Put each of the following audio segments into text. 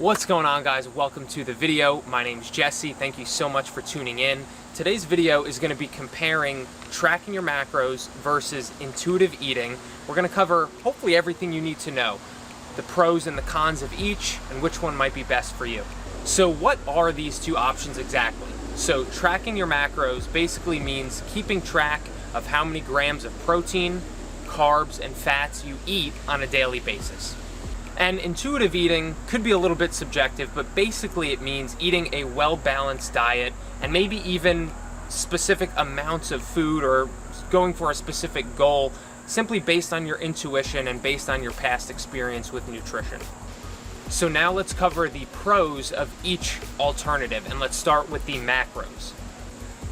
What's going on, guys? Welcome to the video. My name's Jesse. Thank you so much for tuning in. Today's video is going to be comparing tracking your macros versus intuitive eating. We're going to cover hopefully everything you need to know, the pros and the cons of each, and which one might be best for you. So what are these two options exactly? So tracking your macros basically means keeping track of how many grams of protein, carbs, and fats you eat on a daily basis. And intuitive eating could be a little bit subjective, but basically it means eating a well-balanced diet and maybe even specific amounts of food or going for a specific goal simply based on your intuition and based on your past experience with nutrition. So now let's cover the pros of each alternative, and let's start with the macros.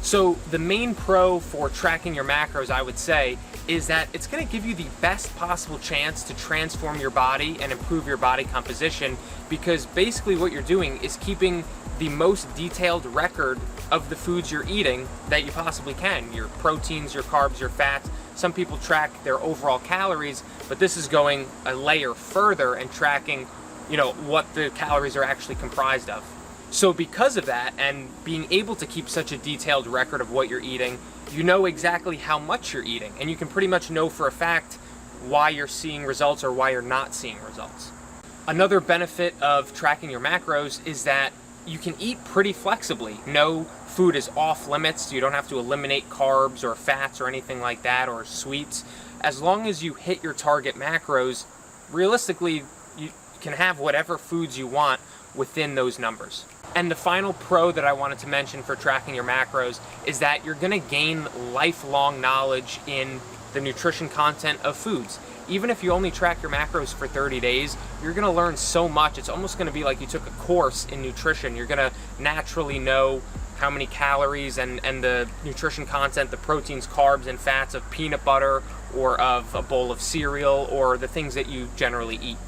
So the main pro for tracking your macros, I would say, is that it's going to give you the best possible chance to transform your body and improve your body composition, because basically what you're doing is keeping the most detailed record of the foods you're eating that you possibly can. Your proteins, your carbs, your fats. Some people track their overall calories, but this is going a layer further and tracking, what the calories are actually comprised of. So because of that, and being able to keep such a detailed record of what you're eating, you know exactly how much you're eating, and you can pretty much know for a fact why you're seeing results or why you're not seeing results. Another benefit of tracking your macros is that you can eat pretty flexibly. No food is off limits. You don't have to eliminate carbs or fats or anything like that, or sweets. As long as you hit your target macros, realistically, you can have whatever foods you want within those numbers. And the final pro that I wanted to mention for tracking your macros is that you're going to gain lifelong knowledge in the nutrition content of foods. Even if you only track your macros for 30 days, you're going to learn so much. It's almost going to be like you took a course in nutrition. You're going to naturally know how many calories and the nutrition content, the proteins, carbs, and fats of peanut butter or of a bowl of cereal or the things that you generally eat.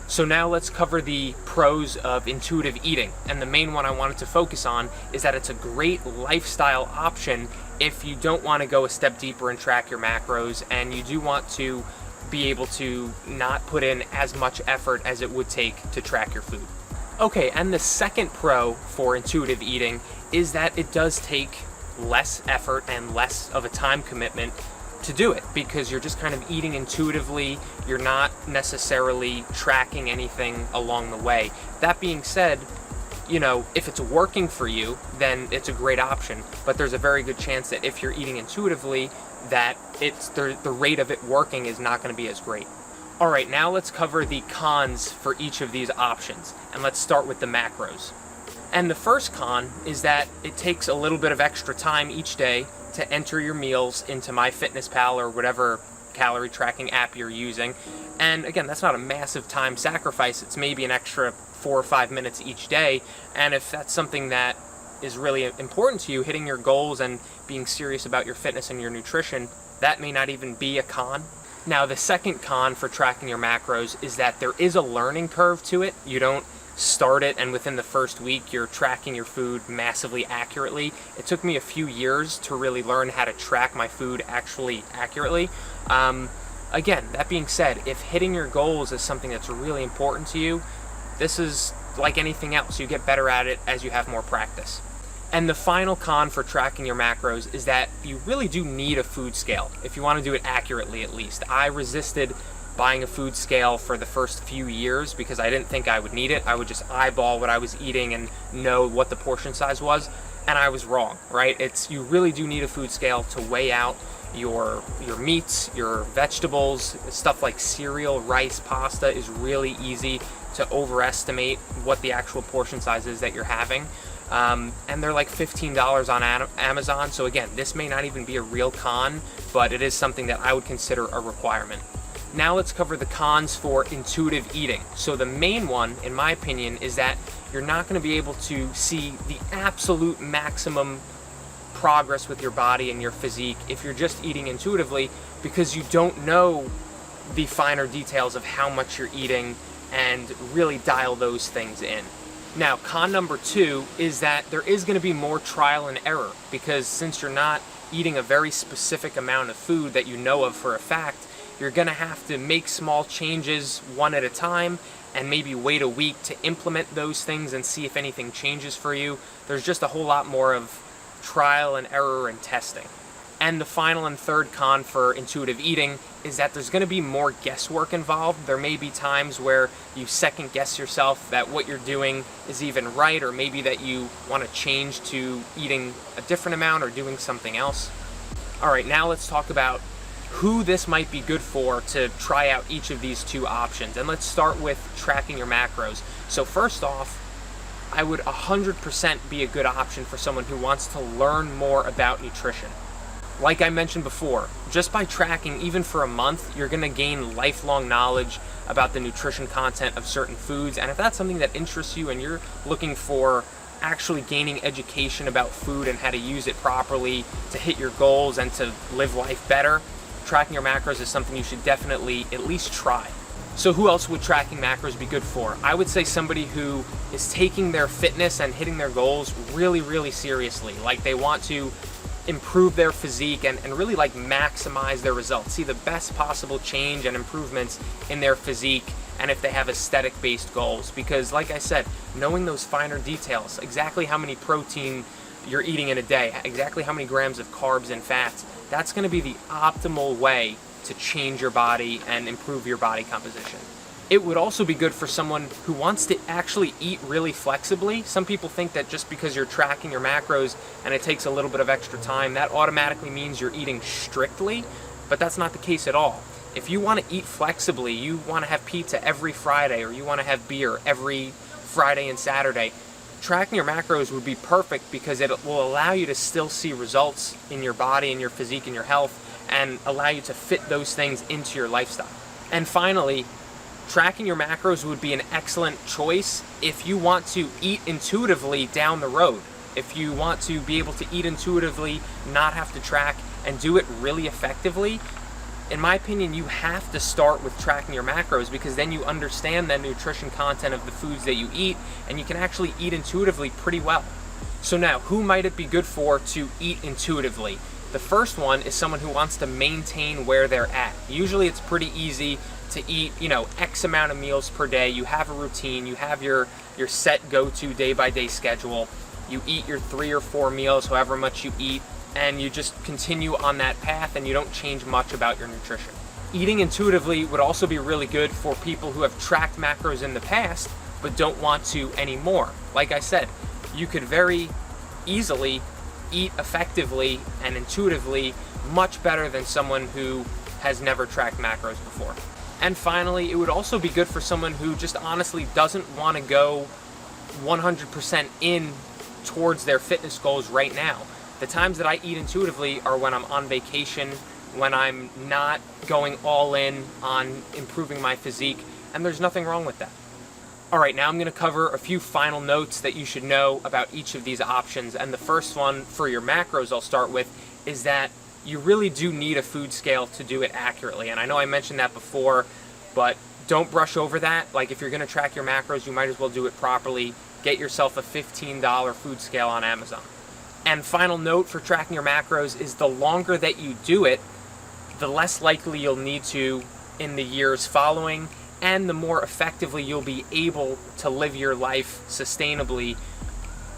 So now let's cover the pros of intuitive eating. And the main one I wanted to focus on is that it's a great lifestyle option if you don't want to go a step deeper and track your macros, and you do want to be able to not put in as much effort as it would take to track your food. Okay, and the second pro for intuitive eating is that it does take less effort and less of a time commitment to do it, because you're just kind of eating intuitively. You're not necessarily tracking anything along the way. That being said, if it's working for you, then it's a great option, but there's a very good chance that if you're eating intuitively, that the rate of it working is not going to be as great. Alright, now let's cover the cons for each of these options, and let's start with the macros. And the first con is that it takes a little bit of extra time each day to enter your meals into MyFitnessPal or whatever calorie tracking app you're using. And again, that's not a massive time sacrifice. It's maybe an extra 4 or 5 minutes each day. And if that's something that is really important to you, hitting your goals and being serious about your fitness and your nutrition, that may not even be a con. Now, the second con for tracking your macros is that there is a learning curve to it. You don't start it and within the first week you're tracking your food massively accurately. It took me a few years to really learn how to track my food actually accurately. Again, that being said, if hitting your goals is something that's really important to you, this is like anything else. You get better at it as you have more practice. And the final con for tracking your macros is that you really do need a food scale, if you want to do it accurately at least. I resisted buying a food scale for the first few years because I didn't think I would need it. I would just eyeball what I was eating and know what the portion size was, and I was wrong, right? You really do need a food scale to weigh out your meats, your vegetables. Stuff like cereal, rice, pasta is really easy to overestimate what the actual portion size is that you're having. And they're like $15 on Amazon. So again, this may not even be a real con, but it is something that I would consider a requirement. Now let's cover the cons for intuitive eating. So the main one, in my opinion, is that you're not going to be able to see the absolute maximum progress with your body and your physique if you're just eating intuitively, because you don't know the finer details of how much you're eating and really dial those things in. Now, con number 2 is that there is going to be more trial and error, because since you're not eating a very specific amount of food that you know of for a fact, You're gonna have to make small changes one at a time and maybe wait a week to implement those things and see if anything changes for you. There's just a whole lot more of trial and error and testing. And the final and third con for intuitive eating is that there's going to be more guesswork involved. There may be times where you second guess yourself that what you're doing is even right, or maybe that you want to change to eating a different amount or doing something else. All right, now let's talk about who this might be good for to try out each of these two options. And let's start with tracking your macros. So first off, I would 100% be a good option for someone who wants to learn more about nutrition. Like I mentioned before, just by tracking even for a month, you're gonna gain lifelong knowledge about the nutrition content of certain foods. And if that's something that interests you and you're looking for actually gaining education about food and how to use it properly to hit your goals and to live life better, tracking your macros is something you should definitely at least try. So who else would tracking macros be good for? I would say somebody who is taking their fitness and hitting their goals really, really seriously. Like they want to improve their physique and really like maximize their results, see the best possible change and improvements in their physique, and if they have aesthetic based goals. Because like I said, knowing those finer details, exactly how many protein you're eating in a day, exactly how many grams of carbs and fats, that's going to be the optimal way to change your body and improve your body composition. It would also be good for someone who wants to actually eat really flexibly. Some people think that just because you're tracking your macros and it takes a little bit of extra time, that automatically means you're eating strictly, but that's not the case at all. If you want to eat flexibly, you want to have pizza every Friday, or you want to have beer every Friday and Saturday, tracking your macros would be perfect because it will allow you to still see results in your body and your physique and your health, and allow you to fit those things into your lifestyle. And finally, tracking your macros would be an excellent choice if you want to eat intuitively down the road. If you want to be able to eat intuitively, not have to track, and do it really effectively, in my opinion, you have to start with tracking your macros, because then you understand the nutrition content of the foods that you eat, and you can actually eat intuitively pretty well. So now, who might it be good for to eat intuitively? The first one is someone who wants to maintain where they're at. Usually it's pretty easy to eat, X amount of meals per day. You have a routine, you have your set go-to day-by-day schedule. You eat your 3 or 4 meals, however much you eat, and you just continue on that path and you don't change much about your nutrition. Eating intuitively would also be really good for people who have tracked macros in the past but don't want to anymore. Like I said, you could very easily eat effectively and intuitively much better than someone who has never tracked macros before. And finally, it would also be good for someone who just honestly doesn't want to go 100% in towards their fitness goals right now. The times that I eat intuitively are when I'm on vacation, when I'm not going all in on improving my physique, and there's nothing wrong with that. All right, now I'm going to cover a few final notes that you should know about each of these options. And the first one for your macros I'll start with is that you really do need a food scale to do it accurately. And I know I mentioned that before, but don't brush over that. Like if you're going to track your macros, you might as well do it properly. Get yourself a $15 food scale on Amazon. And final note for tracking your macros is the longer that you do it, the less likely you'll need to in the years following, and the more effectively you'll be able to live your life sustainably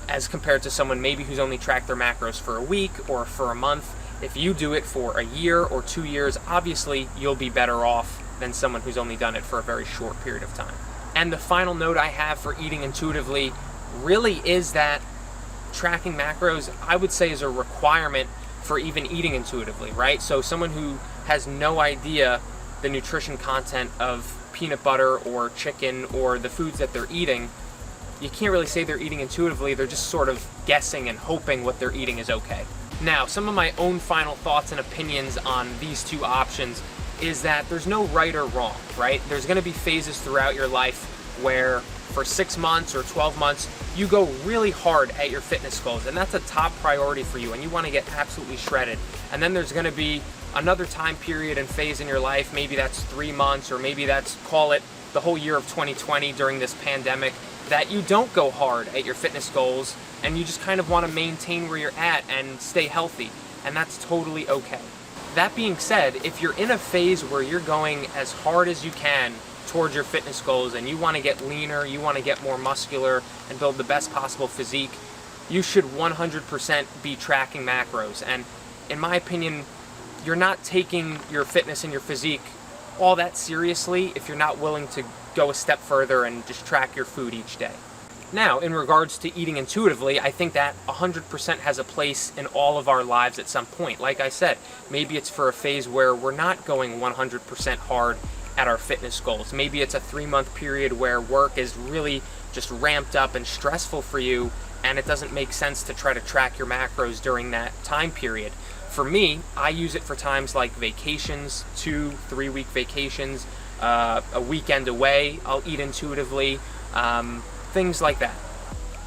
as compared to someone maybe who's only tracked their macros for a week or for a month. If you do it for a year or 2 years, obviously you'll be better off than someone who's only done it for a very short period of time. And the final note I have for eating intuitively really is that tracking macros, I would say, is a requirement for even eating intuitively, right? So someone who has no idea the nutrition content of peanut butter or chicken or the foods that they're eating, you can't really say they're eating intuitively. They're just sort of guessing and hoping what they're eating is okay. Now, some of my own final thoughts and opinions on these two options is that there's no right or wrong, right? There's going to be phases throughout your life where for 6 months or 12 months, you go really hard at your fitness goals, and that's a top priority for you, and you want to get absolutely shredded. And then there's going to be another time period and phase in your life, maybe that's 3 months, or maybe that's, call it, the whole year of 2020 during this pandemic, that you don't go hard at your fitness goals, and you just kind of want to maintain where you're at and stay healthy, and that's totally okay. That being said, if you're in a phase where you're going as hard as you can towards your fitness goals and you want to get leaner, you want to get more muscular and build the best possible physique, you should 100% be tracking macros. And in my opinion, you're not taking your fitness and your physique all that seriously if you're not willing to go a step further and just track your food each day. Now, in regards to eating intuitively, I think that 100% has a place in all of our lives at some point. Like I said, maybe it's for a phase where we're not going 100% hard at our fitness goals. Maybe it's a 3-month period where work is really just ramped up and stressful for you, and it doesn't make sense to try to track your macros during that time period. For me, I use it for times like vacations, 2-3 week vacations, a weekend away, I'll eat intuitively, things like that.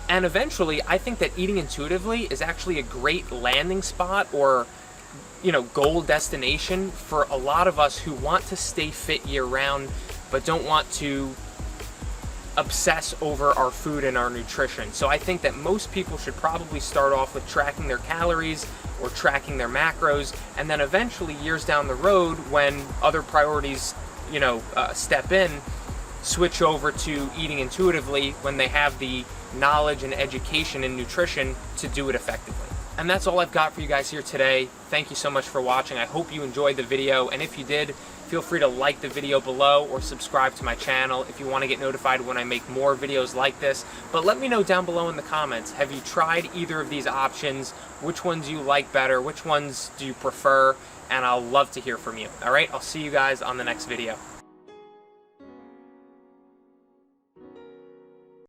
And eventually, I think that eating intuitively is actually a great landing spot or goal destination for a lot of us who want to stay fit year-round but don't want to obsess over our food and our nutrition. So I think that most people should probably start off with tracking their calories or tracking their macros, and then eventually, years down the road, when other priorities step in, switch over to eating intuitively when they have the knowledge and education in nutrition to do it effectively. And that's all I've got for you guys here today. Thank you so much for watching. I hope you enjoyed the video, and if you did, feel free to like the video below or subscribe to my channel if you want to get notified when I make more videos like this. But let me know down below in the comments, have you tried either of these options? Which ones do you like better? Which ones do you prefer? And I'll love to hear from you. All right, I'll see you guys on the next video.